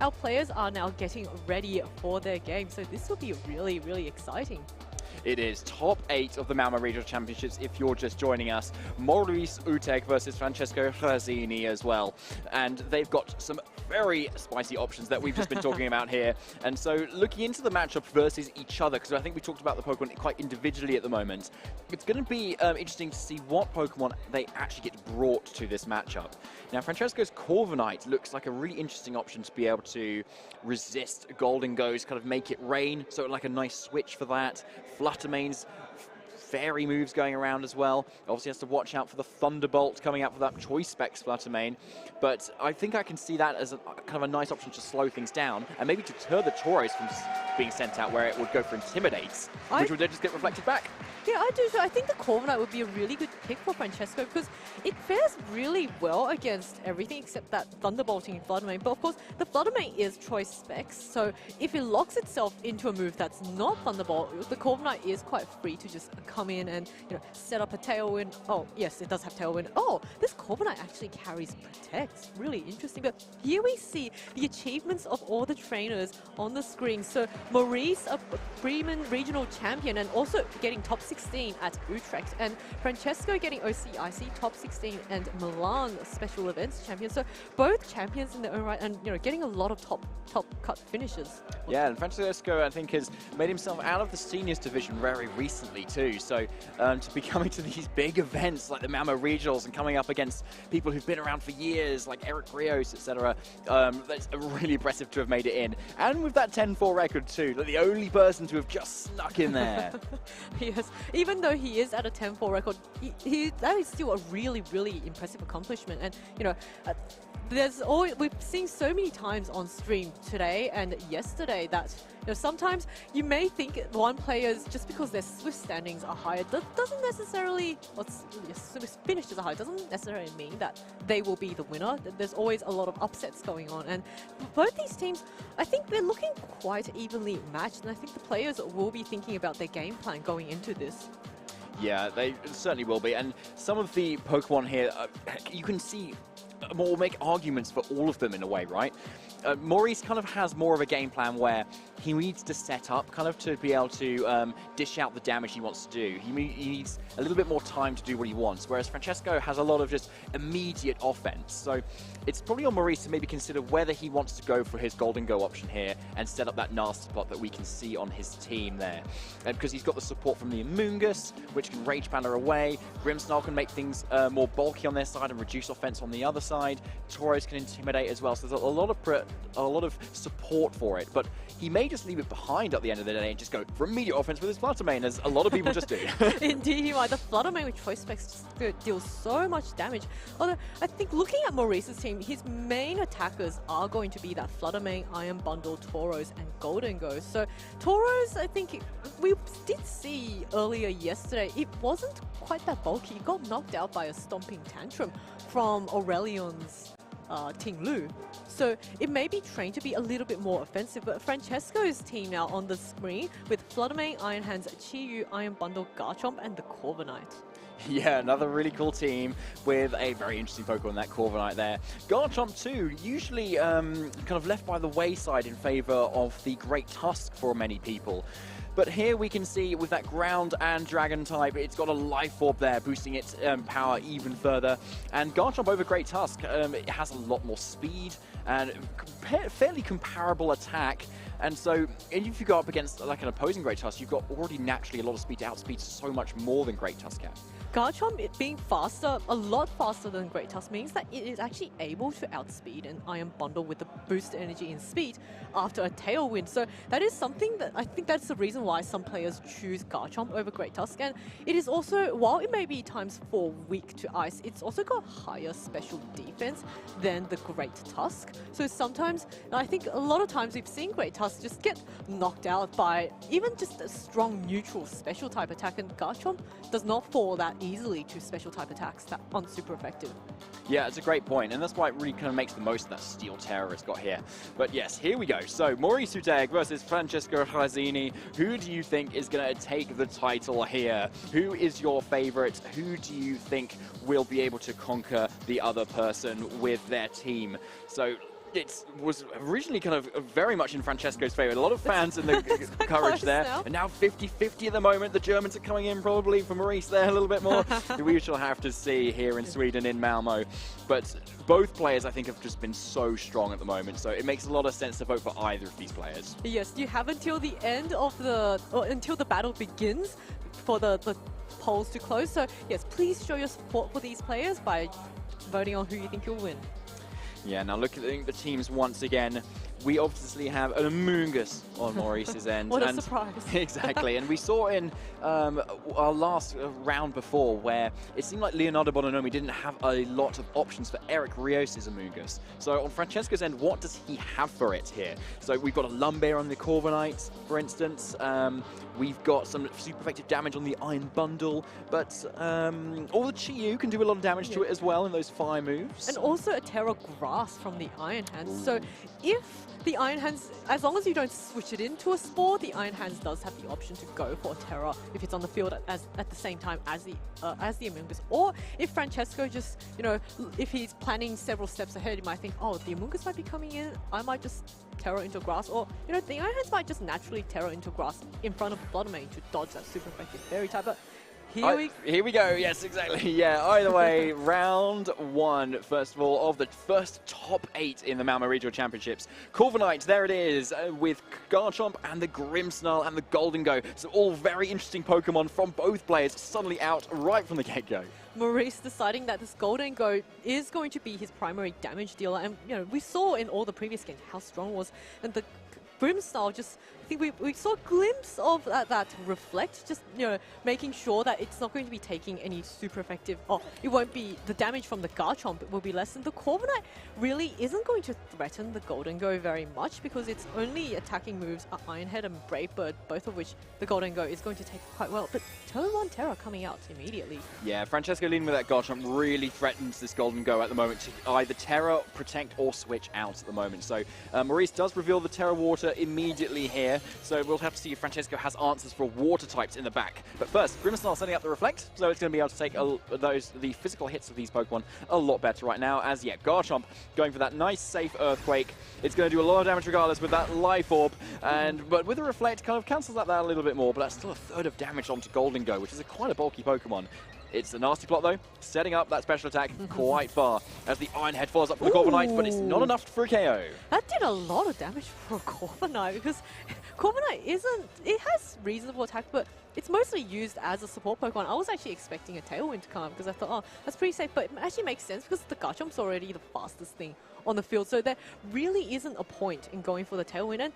our players are now getting ready for their game. So this will be really, really exciting. It is top 8 of the Malmö Regional Championships if you're just joining us. Maurice Uteg versus Francesco Rasini as well. And they've got some very spicy options that we've just been talking about here. And so looking into the matchup versus each other, because I think we talked about the Pokemon quite individually at the moment, it's going to be interesting to see what Pokemon they actually get brought to this matchup. Now, Francesco's Corviknight looks like a really interesting option to be able to resist Golden Go's, kind of make it rain, so like a nice switch for that. Fluttermane's fairy moves going around as well. Obviously has to watch out for the Thunderbolt coming out for that Choice Specs Fluttermane. But I think I can see that as a kind of a nice option to slow things down and maybe deter the Tauros from being sent out where it would go for Intimidates, which would then just get reflected back. Yeah, I do. So I think the Corviknight would be a really good pick for Francesco because it fares really well against everything except that Thunderbolting Fluttermane. But of course, the Fluttermane is Choice Specs, so if it locks itself into a move that's not Thunderbolt, the Corviknight is quite free to just come in and set up a Tailwind. Oh, yes, it does have Tailwind. Oh, this Corviknight actually carries Protect. Really interesting. But here we see the achievements of all the trainers on the screen. So Maurice, a Bremen regional champion, and also getting top 16 at Utrecht, and Francesco getting OCIC top 16 and Milan special events champion. So both champions in their own right, and getting a lot of top cut finishes. Yeah, and Francesco, I think, has made himself out of the seniors division very recently too. So to be coming to these big events like the Malmö Regionals and coming up against people who've been around for years, like Eric Rios, etc., that's really impressive to have made it in. And with that 10-4 record too, like the only person to have just snuck in there. Yes, even though he is at a 10-4 record, that is still a really, really impressive accomplishment. And we've seen so many times on stream today and yesterday that sometimes you may think one player's, just because their Swift standings are higher, doesn't necessarily, Swift finishes are higher, doesn't necessarily mean that they will be the winner. There's always a lot of upsets going on, and both these teams, I think they're looking quite evenly matched, and I think the players will be thinking about their game plan going into this. Yeah, they certainly will be, and some of the Pokemon here, you can see more make arguments for all of them in a way, right? Maurice kind of has more of a game plan where he needs to set up kind of to be able to dish out the damage he wants to do. He needs a little bit more time to do what he wants, whereas Francesco has a lot of just immediate offense. So it's probably on Maurice to maybe consider whether he wants to go for his Golden Go option here and set up that nasty spot that we can see on his team there. Because he's got the support from the Amoonguss, which can Rage Banner away. Grimmsnarl can make things more bulky on their side and reduce offense on the other side. Tauros can Intimidate as well, so there's a lot of support for it, but he may just leave it behind at the end of the day and just go for immediate offense with his Fluttermane, as a lot of people just do. Indeed, he might. The Fluttermane with Choice Specs deals so much damage. Although, I think looking at Maurice's team, his main attackers are going to be that Fluttermane, Iron Bundle, Tauros, and Golden Go. So Tauros, I think we did see earlier yesterday, it wasn't quite that bulky. It got knocked out by a Stomping Tantrum from Aurelion's Ting Lu. So it may be trained to be a little bit more offensive, but Francesco's team now on the screen with Fluttermane, Iron Hands, Chi-Yu, Iron Bundle, Garchomp, and the Corviknight. Yeah, another really cool team with a very interesting Pokemon, that Corviknight there. Garchomp too, usually kind of left by the wayside in favor of the Great Tusk for many people. But here we can see with that ground and dragon type, it's got a life orb there, boosting its power even further. And Garchomp over Great Tusk, it has a lot more speed and fairly comparable attack. And so if you go up against like an opposing Great Tusk, you've got already naturally a lot of speed to outspeed so much more than Great Tusk can. Garchomp, it being faster, a lot faster than Great Tusk, means that it is actually able to outspeed an Iron Bundle with the boost energy and speed after a Tailwind. So that is something that I think that's the reason why some players choose Garchomp over Great Tusk. And it is also, while it may be ×4 weak to ice, it's also got higher special defense than the Great Tusk. So sometimes, and I think a lot of times we've seen Great Tusk just get knocked out by even just a strong neutral special type attack, and Garchomp does not fall that easily to special type attacks that aren't super effective. Yeah, it's a great point, and that's why it really kind of makes the most of that Steel Terror it's got here. But yes, here we go. So, Maurice Uteg versus Francesco Rasini. Who do you think is going to take the title here? Who is your favorite? Who do you think will be able to conquer the other person with their team? So, it was originally kind of very much in Francesco's favour. A lot of fans in the courage there. Now. And now 50-50 at the moment. The Germans are coming in probably for Maurice there a little bit more. We shall have to see here in Sweden, in Malmö. But both players, I think, have just been so strong at the moment. So it makes a lot of sense to vote for either of these players. Yes, you have until the end of until the battle begins for the polls to close. So yes, please show your support for these players by voting on who you think will win. Yeah, now looking at the teams once again, we obviously have an humongous on Maurice's end. What a surprise. Exactly, and we saw in our last round before where it seemed like Leonardo Bononomi didn't have a lot of options for Eric Rios' humongous. So on Francesco's end, what does he have for it here? So we've got a Lumbear on the Corviknight, for instance. We've got some super effective damage on the Iron Bundle, but all the Chiyu can do a lot of damage to it as well in those fire moves. And also a Terra Grass from the Iron Hands. So if the Iron Hands, as long as you don't switch it into a Spore, the Iron Hands does have the option to go for Terra if it's on the field at the same time as the Amoonguss. Or if Francesco just, if he's planning several steps ahead, he might think, oh, the Amoonguss might be coming in, I might just Terra into grass, or the Iron Hands might just naturally Terra into grass in front of Vladimir to dodge that super effective fairy type. But here we go. Yes, exactly. Yeah, either way, round one, first of all, of the first top 8 in the Malmö Regional Championships. Corviknight, there it is, with Garchomp and the Grimmsnarl and the Golden Go. So all very interesting Pokemon from both players suddenly out right from the get-go. Maurice deciding that this Golden Go is going to be his primary damage dealer. And, we saw in all the previous games how strong it was. And the Grimmsnarl just, I think we saw a glimpse of that reflect, just, making sure that it's not going to be taking any super effective, it won't be, the damage from the Garchomp will be less. And the Corviknight really isn't going to threaten the Golden Go very much because its only attacking moves are Iron Head and Brave Bird, both of which the Golden Go is going to take quite well. But turn 1 Terra coming out immediately. Yeah, Francesco leading with that Garchomp really threatens this Golden Go at the moment to either Terra, protect, or switch out at the moment. So Maurice does reveal the Terra Water immediately here, so we'll have to see if Francesco has answers for water types in the back. But first, Grimmsnarl setting up the Reflect, so it's going to be able to take the physical hits of these Pokemon a lot better right now, as Garchomp going for that nice safe Earthquake. It's going to do a lot of damage regardless with that Life Orb, but with the Reflect kind of cancels that a little bit more, but that's still a third of damage onto Golden Go, which is quite a bulky Pokemon. It's a nasty plot though, setting up that special attack quite far as the Iron Head follows up for the Corviknight, but it's not enough for a KO. That did a lot of damage for a Corviknight because Corviknight it has reasonable attack, but it's mostly used as a support Pokemon. I was actually expecting a Tailwind to come up because I thought, that's pretty safe, but it actually makes sense because the Garchomp's already the fastest thing on the field, so there really isn't a point in going for the Tailwind. And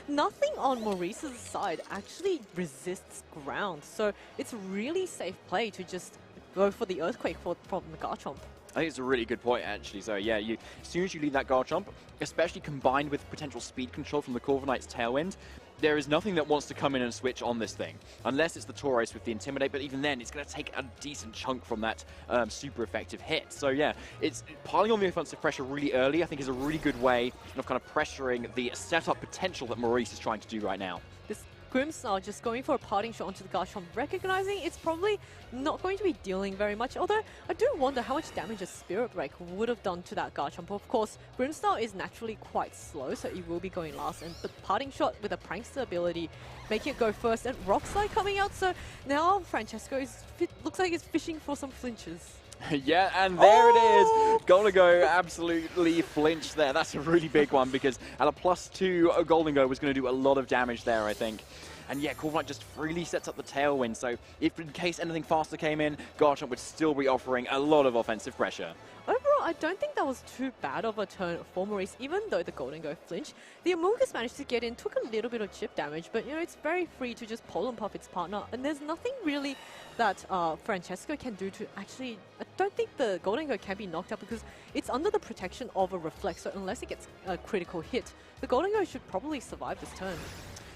nothing on Maurice's side actually resists ground, so it's a really safe play to just go for the Earthquake from the Garchomp. I think it's a really good point, actually. So yeah, as soon as you lead that Garchomp, especially combined with potential speed control from the Corviknight's Tailwind, there is nothing that wants to come in and switch on this thing, unless it's the Tauros with the Intimidate, but even then, it's going to take a decent chunk from that super effective hit. So yeah, it's piling on the offensive pressure really early, I think, is a really good way of kind of pressuring the setup potential that Maurice is trying to do right now. This Grimmsnarl just going for a parting shot onto the Garchomp, recognizing it's probably not going to be dealing very much, although I do wonder how much damage a Spirit Break would have done to that Garchomp. Of course, Grimmsnarl is naturally quite slow, so he will be going last, and the parting shot with a Prankster ability making it go first, and Rock Slide coming out, so now Francesco looks like he's fishing for some flinches. Yeah, and there it is. Golden Go absolutely flinched there. That's a really big one because at a +2, Golden Go was going to do a lot of damage there, I think. And yeah, Corviknight just freely sets up the Tailwind, so if in case anything faster came in, Garchomp would still be offering a lot of offensive pressure. Overall, I don't think that was too bad of a turn for Maurice, even though the Golden Go flinched. The Amoonguss managed to get in, took a little bit of chip damage, but it's very free to just Pollen Puff its partner, and there's nothing really that Francesco can do to actually... I don't think the Golden Go can be knocked out because it's under the protection of a Reflect, so unless it gets a critical hit, the Golden Go should probably survive this turn.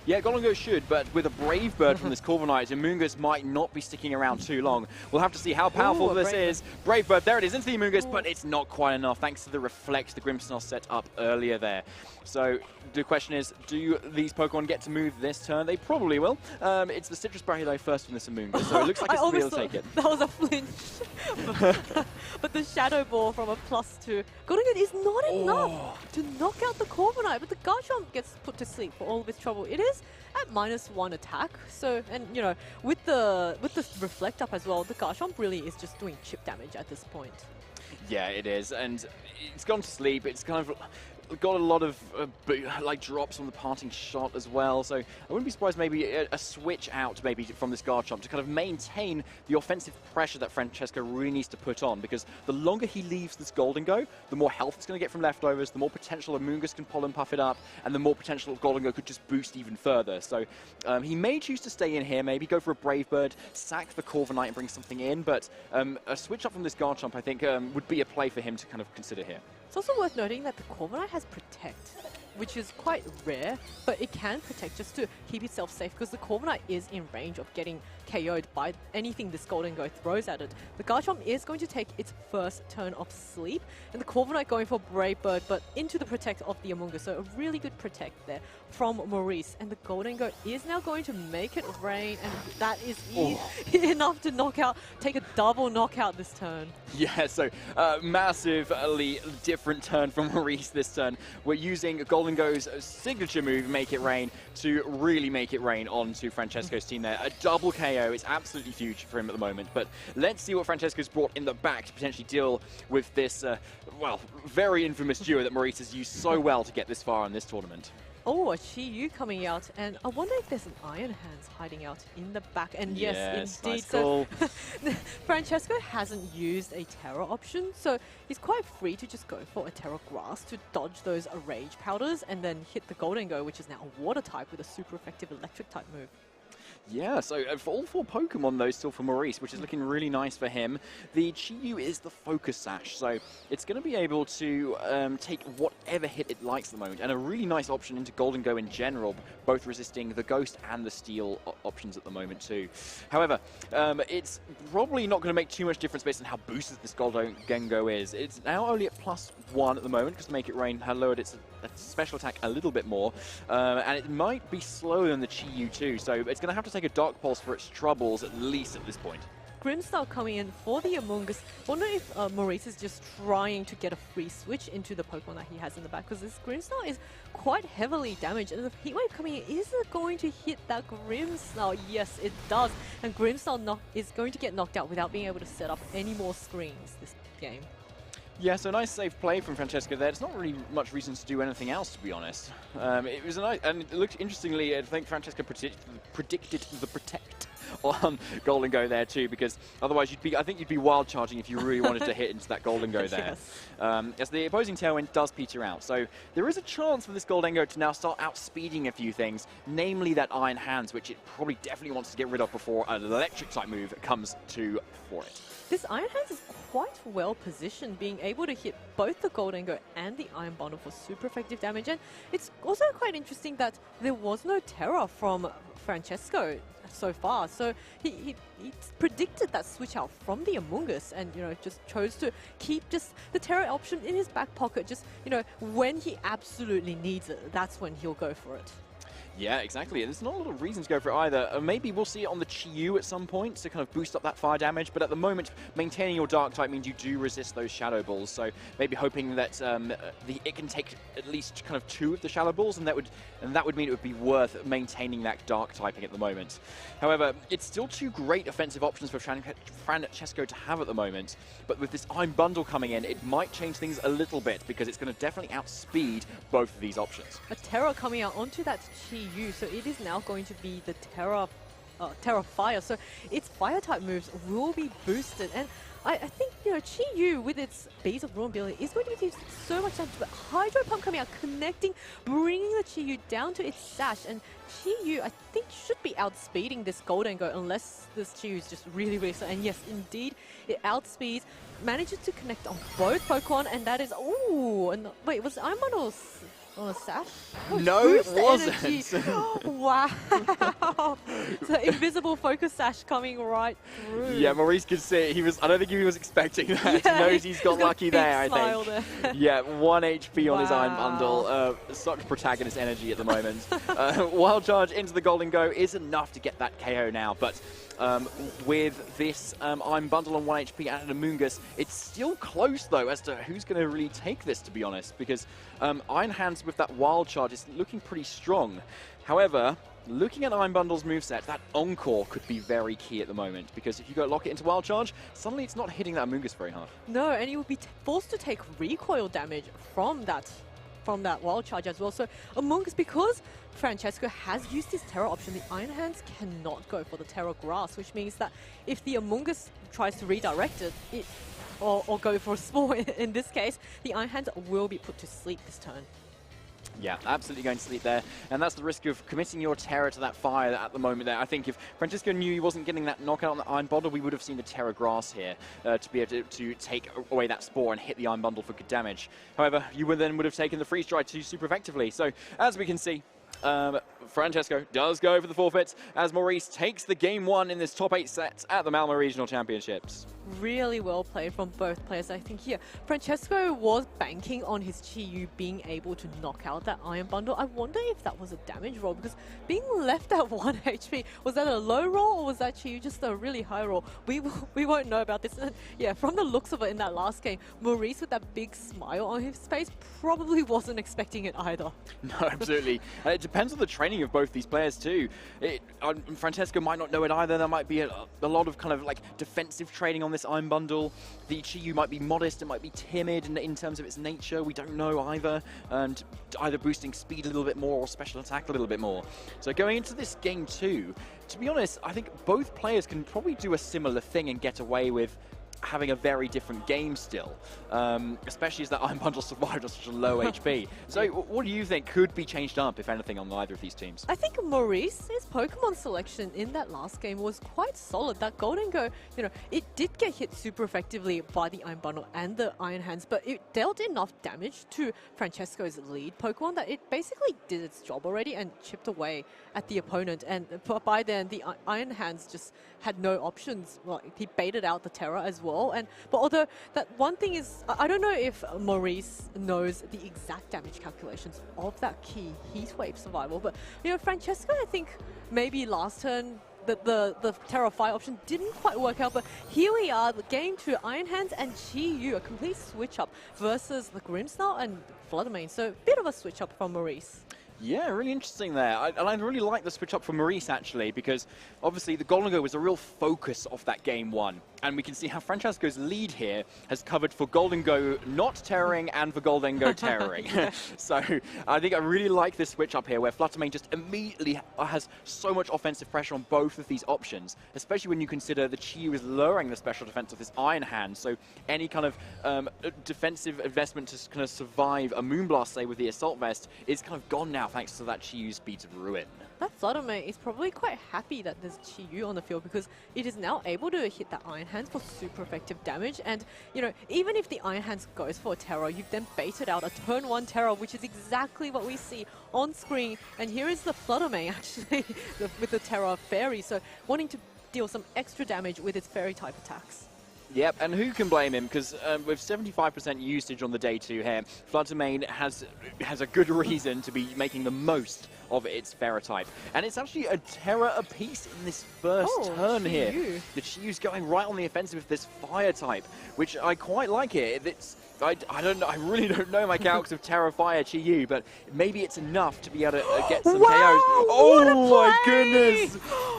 Yeah, Golden Go should, but with a Brave Bird from this Corviknight, Amoonguss might not be sticking around too long. We'll have to see how powerful this is. Brave Bird, there it is, into the Amoonguss, but it's not quite enough, thanks to the Reflect the Grimmsnarl set up earlier there. So the question is, do these Pokemon get to move this turn? They probably will. It's the Citrus Berry though first from this Amoonguss, so it looks like it's going to be able to take it. That was a flinch. But the Shadow Ball from a +2 Golden Gun is not enough to knock out the Corviknight. But the Garchomp gets put to sleep for all of its trouble. It is at -1 attack. So, and you know, with the Reflect Up as well, the Garchomp really is just doing chip damage at this point. Yeah, it is, and it's gone to sleep. It's kind of got a lot of like drops on the parting shot as well, so I wouldn't be surprised maybe a switch out maybe from this Garchomp to kind of maintain the offensive pressure that Francesco really needs to put on, because the longer he leaves this Golden Go, the more health it's going to get from leftovers, the more potential Amoonguss can Pollen Puff it up, and the more potential Golden Go could just boost even further. So he may choose to stay in here, maybe go for a Brave Bird, sack the Corviknight and bring something in, but a switch up from this Garchomp I think would be a play for him to kind of consider here. It's also worth noting that the Corviknight has Protect, which is quite rare, but it can Protect just to keep itself safe, because the Corviknight is in range of getting KO'd by anything this Golden Go throws at it. The Garchomp is going to take its first turn of sleep, and the Corviknight going for Brave Bird, but into the Protect of the Amoonguss, so a really good Protect there from Maurice. And the Golden Go is now going to make it rain, and that is enough to take a double knockout this turn. Yeah, so massively different turn from Maurice this turn. We're using Golden Go's signature move, Make It Rain, to really make it rain onto Francesco's team there. A double KO is absolutely huge for him at the moment, but let's see what Francesco's brought in the back to potentially deal with this, well, very infamous duo that Maurice has used so well to get this far in this tournament. Oh, a Chi-Yu coming out, and I wonder if there's an Iron Hands hiding out in the back. And yes, indeed. Nice call. So Francesco hasn't used a Terra option, so he's quite free to just go for a Terra Grass to dodge those Rage Powders and then hit the Golden Go, which is now a Water type with a super effective Electric type move. Yeah, so for all 4 Pokemon though still for Maurice, which is looking really nice for him. The Chi-Yu is the Focus Sash, so it's going to be able to take whatever hit it likes at the moment, and a really nice option into Golden Go in general, both resisting the Ghost and the Steel options at the moment too. However, it's probably not going to make too much difference based on how boosted this Golden Go is. It's now only at +1 at the moment, because Make It Rain had lowered its special attack a little bit more, and it might be slower than the Chi-Yu too, so it's going to have to take a Dark Pulse for its troubles, at least at this point. Grimmsnarl coming in for the Amoonguss. Wonder if Maurice is just trying to get a free switch into the Pokemon that he has in the back, because this Grimmsnarl is quite heavily damaged, and the Heat Wave coming in, is it going to hit that Grimmsnarl? Yes, it does, and Grimmsnarl is going to get knocked out without being able to set up any more screens this game. Yeah, so a nice safe play from Francesco there. There's not really much reason to do anything else, to be honest. It was a nice, and it looked interestingly, I think Francesco predicted the Protect on Golden Go there too, because otherwise I think you'd be wild charging if you really wanted to hit into that Golden Go there. Yes. As the opposing Tailwind does peter out, so there is a chance for this Golden Go to now start outspeeding a few things, namely that Iron Hands, which it probably definitely wants to get rid of before an Electric type move comes to for it. This Iron Hands is quite well positioned, being able to hit both the Golden Go and the Iron Bundle for super effective damage. And it's also quite interesting that there was no Terra from Francesco so far. So he predicted that switch out from the Amoonguss, and just chose to keep just the Terra option in his back pocket. Just when he absolutely needs it, that's when he'll go for it. Yeah, exactly. And there's not a lot of reason to go for it either. Maybe we'll see it on the Chi-Yu at some point to kind of boost up that fire damage, but at the moment, maintaining your Dark type means you do resist those Shadow Balls, so maybe hoping that it can take at least kind of 2 of the Shadow Balls, and that would mean it would be worth maintaining that Dark typing at the moment. However, it's still 2 great offensive options for Francesco to have at the moment, but with this Iron Bundle coming in, it might change things a little bit, because it's going to definitely outspeed both of these options. A Terra coming out onto that Chi-Yu, so it is now going to be the Terra Fire, so its Fire type moves will be boosted, and I think Chi-Yu with its Bees of Ruin ability is going to do so much damage, but Hydro Pump coming out, connecting, bringing the Chi-Yu down to its sash, and Chi-Yu I think should be outspeeding this Golden Go unless this Chi-Yu is just really, really slow, and yes, indeed, it outspeeds, manages to connect on both Pokemon, and that is, and wait, was Iron Bundle on a sash? Oh, no, it wasn't. Wow. So invisible Focus Sash coming right through. Yeah, Maurice could see it. I don't think he was expecting that. Yeah, He knows he's got lucky there, I think. There. Yeah, 1 HP on his Iron Bundle. Such protagonist energy at the moment. Wild Charge into the Golden Go is enough to get that KO now, but with this I'm Bundle on 1 HP and an Amoongus. It's still close, though, as to who's going to really take this, to be honest, because Iron Hands with that Wild Charge is looking pretty strong. However, looking at Iron Bundle's moveset, that Encore could be very key at the moment, because if you go lock it into Wild Charge, suddenly it's not hitting that Amoongus very hard. No, and you will be forced to take recoil damage from that Wild Charge as well. So Amoongus, because Francesco has used his Terra option, the Iron Hands cannot go for the Terra Grass, which means that if the Amoongus tries to redirect it, or go for a Spore in this case, the Iron Hands will be put to sleep this turn. Yeah, absolutely going to sleep there. And that's the risk of committing your Terra to that fire at the moment there. I think if Francesco knew he wasn't getting that knockout on the Iron Bundle, we would have seen the Terra Grass here to be able to take away that Spore and hit the Iron Bundle for good damage. However, you would have taken the Freeze Dry super effectively. So, as we can see, Francesco does go for the forfeit as Maurice takes the game 1 in this top 8 set at the Malmö Regional Championships. Really well played from both players. I think here, Francesco was banking on his Chi-Yu being able to knock out that Iron Bundle. I wonder if that was a damage roll, because being left at 1 HP, was that a low roll or was that Chi-Yu just a really high roll? We won't know about this. And yeah, from the looks of it in that last game, Maurice with that big smile on his face probably wasn't expecting it either. No, absolutely. It depends on the training of both these players too. Francesco might not know it either. There might be a lot of kind of like defensive training on this Iron Bundle. The Chi-Yu might be modest, it might be timid in terms of its nature. We don't know either. And either boosting speed a little bit more or special attack a little bit more. So going into this game 2, to be honest, I think both players can probably do a similar thing and get away with having a very different game still, especially as that Iron Bundle survived on such a low HP. So what do you think could be changed up, if anything, on either of these teams? I think Maurice's Pokemon selection in that last game was quite solid. That Golden Go, it did get hit super effectively by the Iron Bundle and the Iron Hands, but it dealt enough damage to Francesco's lead Pokemon that it basically did its job already and chipped away at the opponent. And by then, the Iron Hands just had no options. Well, he baited out the Terra as well. But although that one thing is, I don't know if Maurice knows the exact damage calculations of that key Heat Wave survival, but Francesco, I think maybe last turn the Terra Fire option didn't quite work out, but here we are, the game 2, Iron Hands and Chi-Yu, a complete switch up versus the Grimmsnarl and Fluttermane. So a bit of a switch up from Maurice. Yeah, really interesting there. And I really like the switch up from Maurice, actually, because obviously the Golden Go was a real focus of that game 1. And we can see how Francesco's lead here has covered for Golden Go not terroring and for Golden Go terroring. So I think I really like this switch up here, where Fluttermane just immediately has so much offensive pressure on both of these options, especially when you consider the Chi-Yu is lowering the special defense of this Iron Hand. So any kind of defensive investment to kind of survive a Moonblast, say, with the Assault Vest is kind of gone now, thanks to that Chi-Yu Speeds of Ruin. That Fluttermane is probably quite happy that there's Chi-Yu on the field, because it is now able to hit that Iron Hands for super effective damage. And, even if the Iron Hands goes for a Terra, you've then baited out a turn 1 Terra, which is exactly what we see on screen. And here is the Fluttermane, actually, with the Terra Fairy. So wanting to deal some extra damage with its Fairy type attacks. Yep, and who can blame him? Because with 75% usage on the day 2 here, Fluttermane has a good reason to be making the most of its Fairy type. And it's actually a Terra apiece in this first turn here. The Chi-Yu's going right on the offensive with this Fire type, which I quite like here. I don't know, I really don't know my calcs of Terra Fire Chi-Yu, but maybe it's enough to be able to get some KOs. Oh my goodness!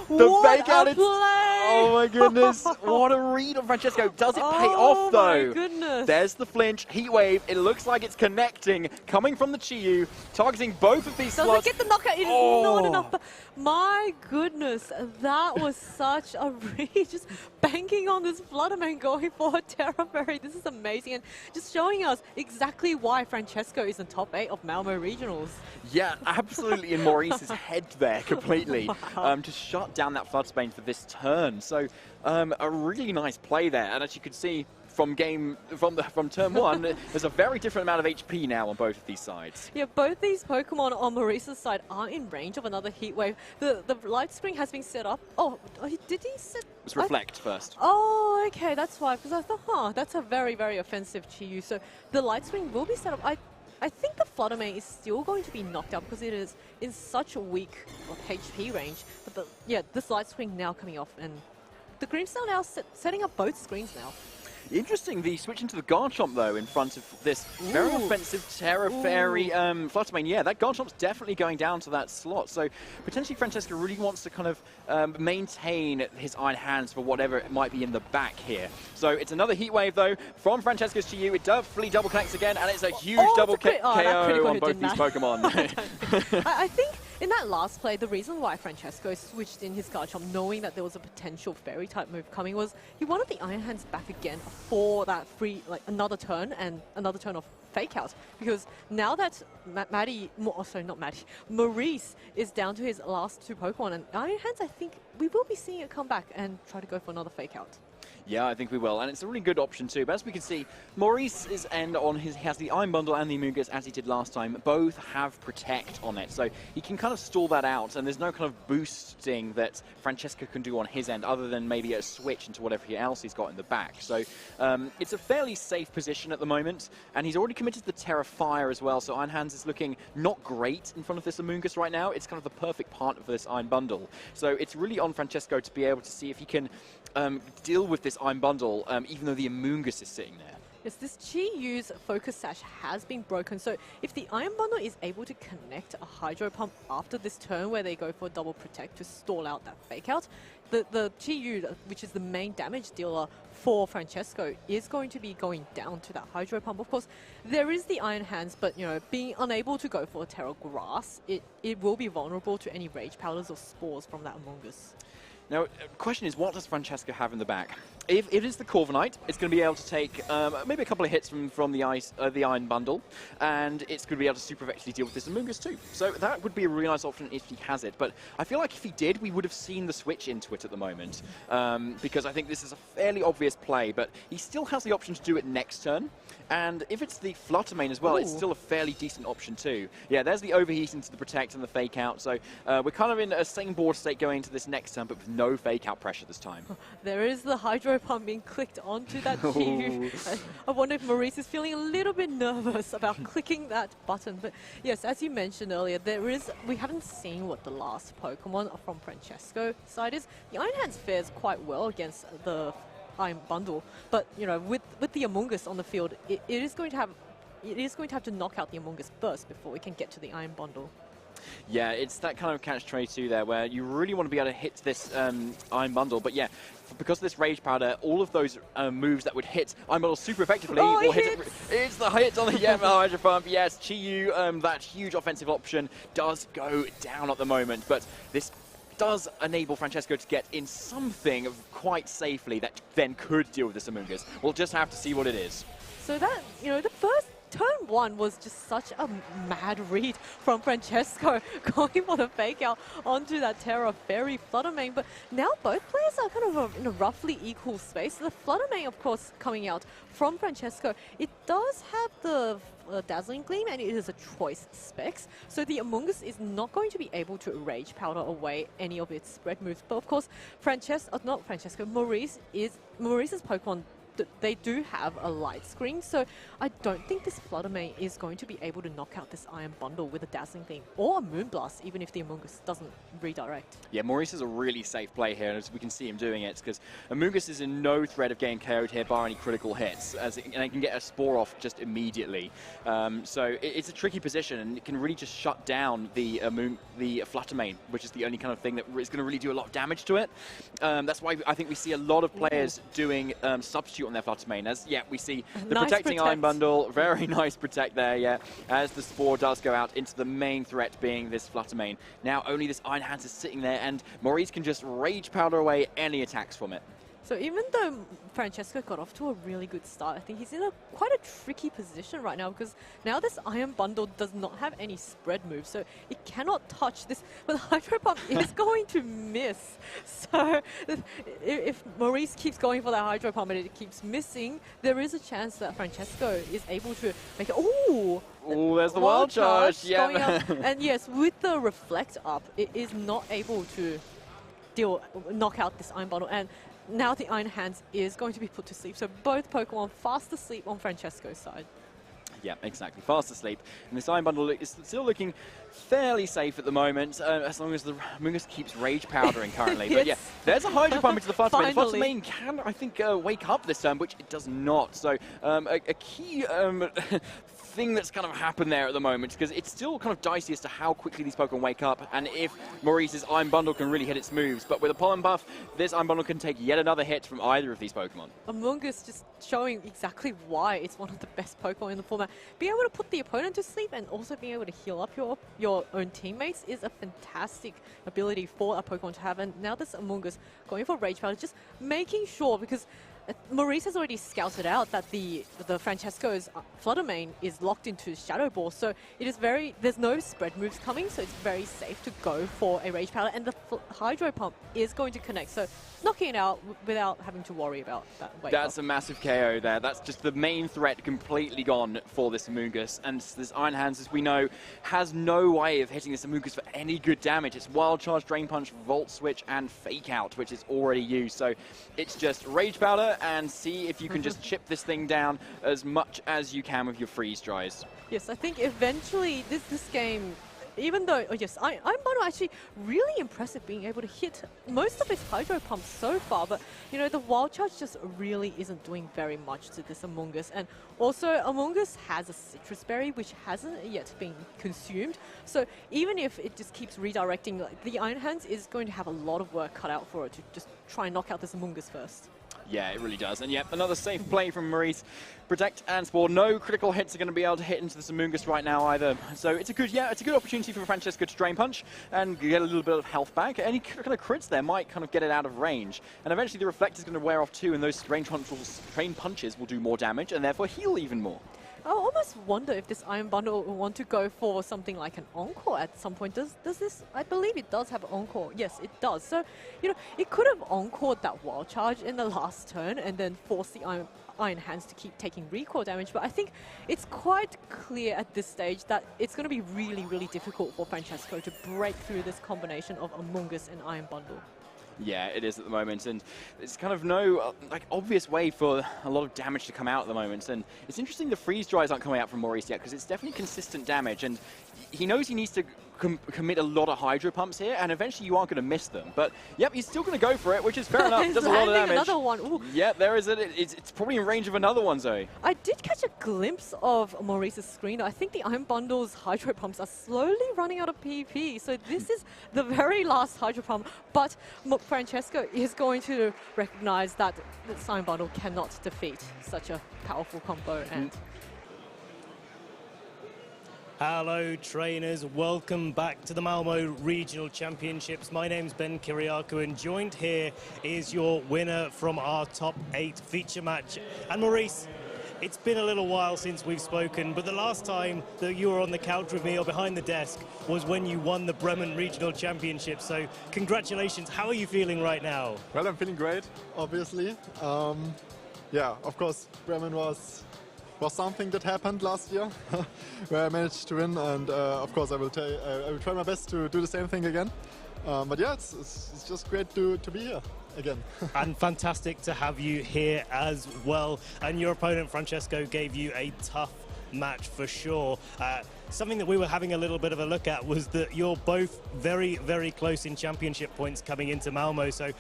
The fake out, oh my goodness, what a read on Francesco. Does it pay off though? Oh my goodness. There's the flinch, Heat Wave, it looks like it's connecting, coming from the Chi-Yu, targeting both of these slots. Does it get the knockout? It is not enough, but my goodness, that was such a read, just banking on this Fluttermane going for a Terra Fairy. This is amazing, and just showing us exactly why Francesco is in top 8 of Malmö Regionals. Yeah, absolutely in Maurice's head there completely, to shut down that Fluttermane for this turn. So a really nice play there, and as you can see from turn 1, there's a very different amount of HP now on both of these sides. Yeah, both these Pokemon on Maurice's side are in range of another Heat Wave. The Light Spring has been set up. Oh, did he set? Let's Reflect first. Oh, okay, that's why. Because I thought, that's a very, very offensive Chi-Yu. So the Light Spring will be set up. I think the Flutter Mane is still going to be knocked out because it is in such a weak HP range. But yeah, this light screen now coming off, and the Grimstone now setting up both screens now. Interesting, the switch into the Garchomp, though, in front of this very offensive Terra Fairy Fluttermane. Yeah, that Garchomp's definitely going down to that slot. So potentially Francesco really wants to kind of maintain his Iron Hands for whatever it might be in the back here. So it's another Heat Wave, though, from Francesco's to you. It definitely double connects again, and it's a huge double KO on both these Pokemon. I think in that last play, the reason why Francesco switched in his Garchomp, knowing that there was a potential Fairy-type move coming, was he wanted the Iron Hands back again for that free, like another turn and another turn of Fake Out. Because now that Maurice is down to his last 2 Pokemon, and Iron Hands, I think we will be seeing it come back and try to go for another Fake Out. Yeah, I think we will, and it's a really good option too. But as we can see, Maurice's end on he has the Iron Bundle and the Amoonguss, as he did last time. Both have Protect on it, so he can kind of stall that out, and there's no kind of boosting that Francesco can do on his end, other than maybe a switch into whatever else he's got in the back. So it's a fairly safe position at the moment, and he's already committed to the Terra Fire as well. So Iron Hands is looking not great in front of this Amoonguss right now. It's kind of the perfect part of this Iron Bundle. So it's really on Francesco to be able to see if he can deal with this Iron Bundle, even though the Amoonguss is sitting there. Yes, this Chi-Yu's Focus Sash has been broken, so if the Iron Bundle is able to connect a Hydro Pump after this turn where they go for double Protect to stall out that Fake Out, the Chi-Yu, which is the main damage dealer for Francesco, is going to be going down to that Hydro Pump. Of course, there is the Iron Hands, but you know, being unable to go for a Terra Grass, it will be vulnerable to any Rage Powders or Spores from that Amoonguss. Now, the question is, what does Francesco have in the back? If it is the Corviknight, it's going to be able to take maybe a couple of hits from the Iron Bundle, and it's going to be able to super effectively deal with this Amoonguss too. So that would be a really nice option if he has it. But I feel like if he did, we would have seen the switch into it at the moment, because I think this is a fairly obvious play, but he still has the option to do it next turn. And if it's the Fluttermane as well, it's still a fairly decent option too. Yeah, there's the Overheat into the Protect and the Fake Out. So we're kind of in a same board state going into this next turn, but with no Fake Out pressure this time. There is the Hydro Pump being clicked onto that Chi-Yu. I wonder if Maurice is feeling a little bit nervous about clicking that button. But yes, as you mentioned earlier, we haven't seen what the last Pokemon from Francesco's side is. The Iron Hands fares quite well against the Iron Bundle, but you know, with the Amoonguss on the field, it is going to have to knock out the Amoonguss first before we can get to the Iron Bundle. Yeah, it's that kind of catch-22 there where you really want to be able to hit this Iron Bundle, but yeah, because of this Rage Powder, all of those moves that would hit Iron Bundle super effectively will hit it. It's the hit on the Hydro Pump. Yes, Chi-Yu, that huge offensive option does go down at the moment, but this does enable Francesco to get in something quite safely that then could deal with this Amoonguss. We'll just have to see what it is. So that, you know, the first turn 1 was just such a mad read from Francesco, going for the Fake Out onto that Terra Fairy Fluttermane. But now both players are kind of in a roughly equal space. The Fluttermane, of course, coming out from Francesco, it does have the Dazzling Gleam, and it is a choice specs. So the Amoonguss is not going to be able to Rage Powder away any of its spread moves. But of course, Maurice's Pokemon, they do have a light screen, so I don't think this Fluttermane is going to be able to knock out this Iron Bundle with a Dazzling Gleam or a Moonblast, even if the Amoonguss doesn't redirect. Yeah, Maurice is a really safe play here, as we can see him doing it, because Amoonguss is in no threat of getting KO'd here bar any critical hits, and it can get a Spore off just immediately. So it's a tricky position, and it can really just shut down the Fluttermane, which is the only kind of thing that is going to really do a lot of damage to it. That's why I think we see a lot of players doing substitute on their Fluttermane, as we see the nice Protecting Iron Bundle, very nice Protect there, as the Spore does go out into the main threat being this Fluttermane. Now only this Iron Hands is sitting there, and Maurice can just Rage Powder away any attacks from it. So even though Francesco got off to a really good start, I think he's in quite a tricky position right now, because now this Iron Bundle does not have any spread moves, so it cannot touch this. But the Hydro Pump is going to miss. So if Maurice keeps going for that Hydro Pump and it keeps missing, there is a chance that Francesco is able to make it. Ooh! Oh, there's the Wild Charge! Yeah. And yes, with the Reflect up, it is not able to knock out this Iron Bundle. And now the Iron Hands is going to be put to sleep. So both Pokemon fast asleep on Francesco's side. Yeah, exactly. Fast asleep. And this Iron Bundle is still looking fairly safe at the moment, as long as the Mungus keeps Rage Powdering currently. Yes. But yeah, there's a Hydro Pump into the Flutter Mane. The Flutter Finally. Mane can, I think, wake up this turn, which it does not. So a key thing that's kind of happened there at the moment, because it's still kind of dicey as to how quickly these Pokemon wake up and if Maurice's Iron Bundle can really hit its moves. But with a Pollen Buff, this Iron Bundle can take yet another hit from either of these Pokemon. Amoonguss just showing exactly why it's one of the best Pokemon in the format. Being able to put the opponent to sleep and also being able to heal up your own teammates is a fantastic ability for a Pokemon to have. And now this Amoonguss going for Rage Powder, just making sure, because Maurice has already scouted out that the Francesco's Flutter Mane is locked into Shadow Ball, so it is there's no spread moves coming, so it's very safe to go for a Rage Powder, and the Hydro Pump is going to connect, so knocking it out without having to worry about that wake That's up. a massive KO there. That's just the main threat completely gone for this Amoonguss, and this Iron Hands, as we know, has no way of hitting this Amoonguss for any good damage. It's Wild Charge, Drain Punch, Volt Switch, and Fake Out, which is already used, so it's just Rage Powder and see if you can just chip this thing down as much as you can with your freeze dries. Yes, I think eventually this game, even though, I'm actually really impressive being able to hit most of its Hydro Pumps so far, but you know, the Wild Charge just really isn't doing very much to this Amoonguss. And also, Amoonguss has a Citrus Berry, which hasn't yet been consumed, so even if it just keeps redirecting, like, the Iron Hands is going to have a lot of work cut out for it to just try and knock out this Amoonguss first. Yeah, it really does. And yep, another safe play from Maurice. Protect and Spore. No critical hits are going to be able to hit into the Amoonguss right now either. So it's a good opportunity for Francesco to Drain Punch and get a little bit of health back. Any kind of crits there might kind of get it out of range. And eventually the Reflect is going to wear off too, and those Drain Punches will do more damage and therefore heal even more. I almost wonder if this Iron Bundle will want to go for something like an Encore at some point. Does this, I believe it does have Encore. Yes, it does. So, you know, it could have Encored that Wild Charge in the last turn and then force the Iron Hands to keep taking recoil damage. But I think it's quite clear at this stage that it's going to be really, really difficult for Francesco to break through this combination of Amoonguss and Iron Bundle. Yeah, it is at the moment, and it's kind of no obvious way for a lot of damage to come out at the moment. And it's interesting the freeze dries aren't coming out from Maurice yet, because it's definitely consistent damage, and he knows he needs to commit a lot of Hydro Pumps here, and eventually you are going to miss them. But yep, he's still going to go for it, which is fair enough. Does a lot of damage. Another one. Ooh. Yeah, there is it. It's probably in range of another one, Zoe. I did catch a glimpse of Maurice's screen. I think the Iron Bundle's Hydro Pumps are slowly running out of PP. So this is the very last Hydro Pump. But Francesco is going to recognize that the Iron Bundle cannot defeat such a powerful combo. And hello trainers, welcome back to the Malmö Regional Championships. My name's Ben Kiriakou, and joined here is your winner from our top 8 feature match. And Maurice, it's been a little while since we've spoken, but the last time that you were on the couch with me or behind the desk was when you won the Bremen Regional Championship. So congratulations, how are you feeling right now? Well, I'm feeling great, obviously. Yeah, of course, Bremen was something that happened last year, where I managed to win, and of course I will try my best to do the same thing again. But yeah, it's just great to be here again. And fantastic to have you here as well. And your opponent Francesco gave you a tough match for sure. Something that we were having a little bit of a look at was that you're both very, very close in championship points coming into Malmö. So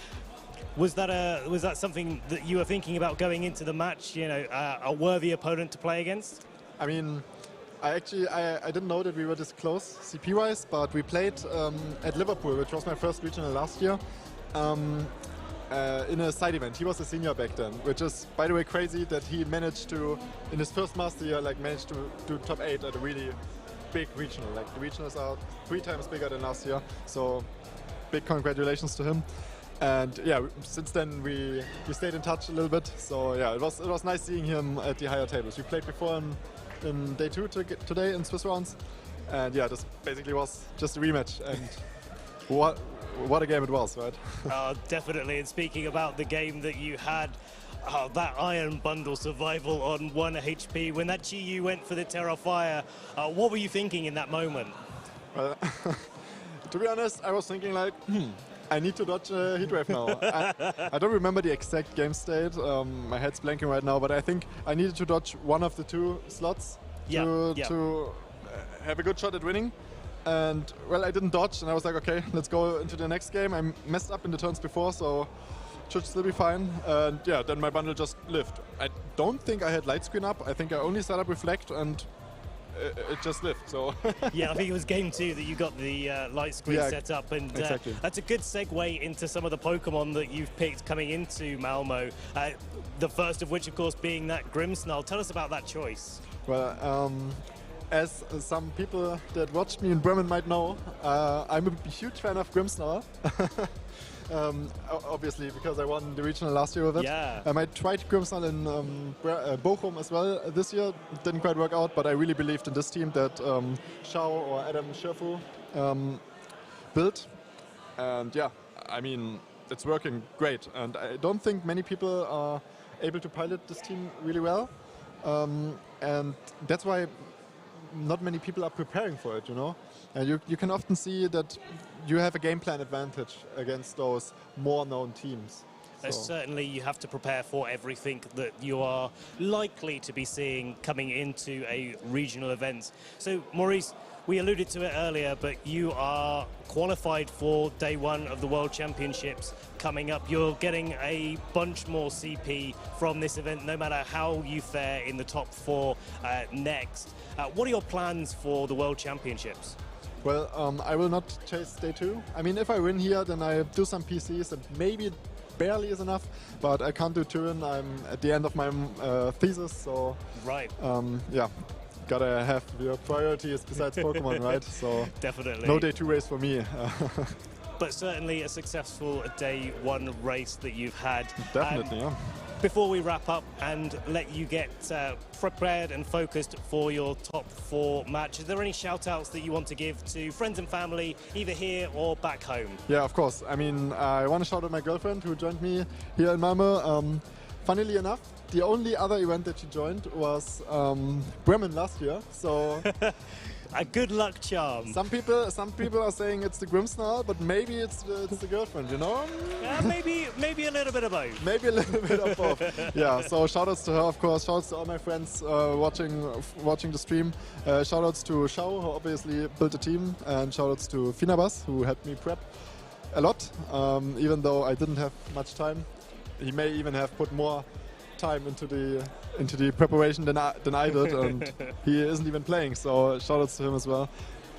was that something that you were thinking about going into the match, you know, a worthy opponent to play against? I mean, I didn't know that we were this close CP-wise, but we played at Liverpool, which was my first regional last year, in a side event. He was a senior back then, which is, by the way, crazy that he managed to, in his first master year, managed to do top 8 at a really big regional. Like, the regionals are 3 times bigger than last year, so big congratulations to him. And yeah, since then we stayed in touch a little bit. So yeah, it was nice seeing him at the higher tables. We played before in day 2 today in Swiss rounds, and yeah, this basically was just a rematch. And what a game it was, right? Definitely. And speaking about the game that you had, that Iron Bundle survival on 1 HP, when that Chi-Yu went for the Terra Fire, what were you thinking in that moment? Well, to be honest, I was thinking like, I need to dodge a heat wave now. I don't remember the exact game state. My head's blanking right now, but I think I needed to dodge one of the 2 slots to have a good shot at winning. And well, I didn't dodge, and I was like, okay, let's go into the next game. I messed up in the turns before, so should still be fine. And yeah, then my bundle just lived. I don't think I had light screen up. I think I only set up reflect, and it just lived. So yeah, I think it was game 2 that you got the light screen set up, and exactly. That's a good segue into some of the Pokemon that you've picked coming into Malmö. The first of which, of course, being that Grimmsnarl. Tell us about that choice. Well, as some people that watched me in Bremen might know, I'm a huge fan of Grimmsnarl. Obviously, because I won the regional last year with it. Yeah. I tried Grimmsnarl in Bochum as well this year. It didn't quite work out, but I really believed in this team that Shao or Adam Scherfu built. And yeah, I mean, it's working great. And I don't think many people are able to pilot this team really well. And that's why not many people are preparing for it, you know. And you can often see that you have a game plan advantage against those more known teams. So Certainly you have to prepare for everything that you are likely to be seeing coming into a regional event. So Maurice, we alluded to it earlier, but you are qualified for day 1 of the World Championships coming up. You're getting a bunch more CP from this event, no matter how you fare in the top 4 next. What are your plans for the World Championships? Well, I will not chase day 2. I mean, if I win here, then I do some PCs, and maybe it barely is enough, but I can't do Turin. I'm at the end of my thesis, so right. Yeah. Gotta have your priorities besides Pokemon, right? So definitely. No day 2 race for me. But certainly a successful day 1 race that you've had. Definitely, yeah. Before we wrap up and let you get prepared and focused for your top 4 match, is there any shout-outs that you want to give to friends and family, either here or back home? Yeah, of course. I mean, I want to shout out my girlfriend who joined me here in Malmö. Funnily enough, the only other event that she joined was Bremen last year. So a good luck charm. Some people are saying it's the Grimmsnarl, but maybe it's the girlfriend, you know? Maybe a little bit of both. Maybe a little bit of both. Yeah. So shoutouts to her, of course. Shoutouts to all my friends watching the stream. Shoutouts to Shao, who obviously built the team, and shoutouts to Finabas, who helped me prep a lot, even though I didn't have much time. He may even have put more time into the preparation than I did, and he isn't even playing, so shoutouts to him as well.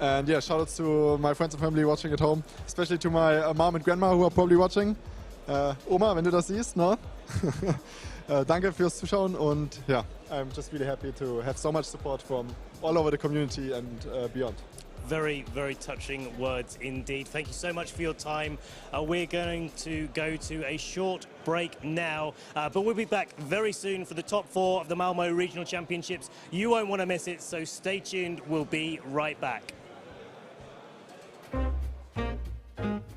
And yeah, shoutouts to my friends and family watching at home, especially to my mom and grandma who are probably watching. Oma, wenn du das siehst, ne? Danke fürs Zuschauen, und yeah, I'm just really happy to have so much support from all over the community and beyond. Very, very touching words indeed. Thank you so much for your time. We're going to go to a short break now, but we'll be back very soon for the top 4 of the Malmö Regional Championships. You won't want to miss it, so stay tuned. We'll be right back.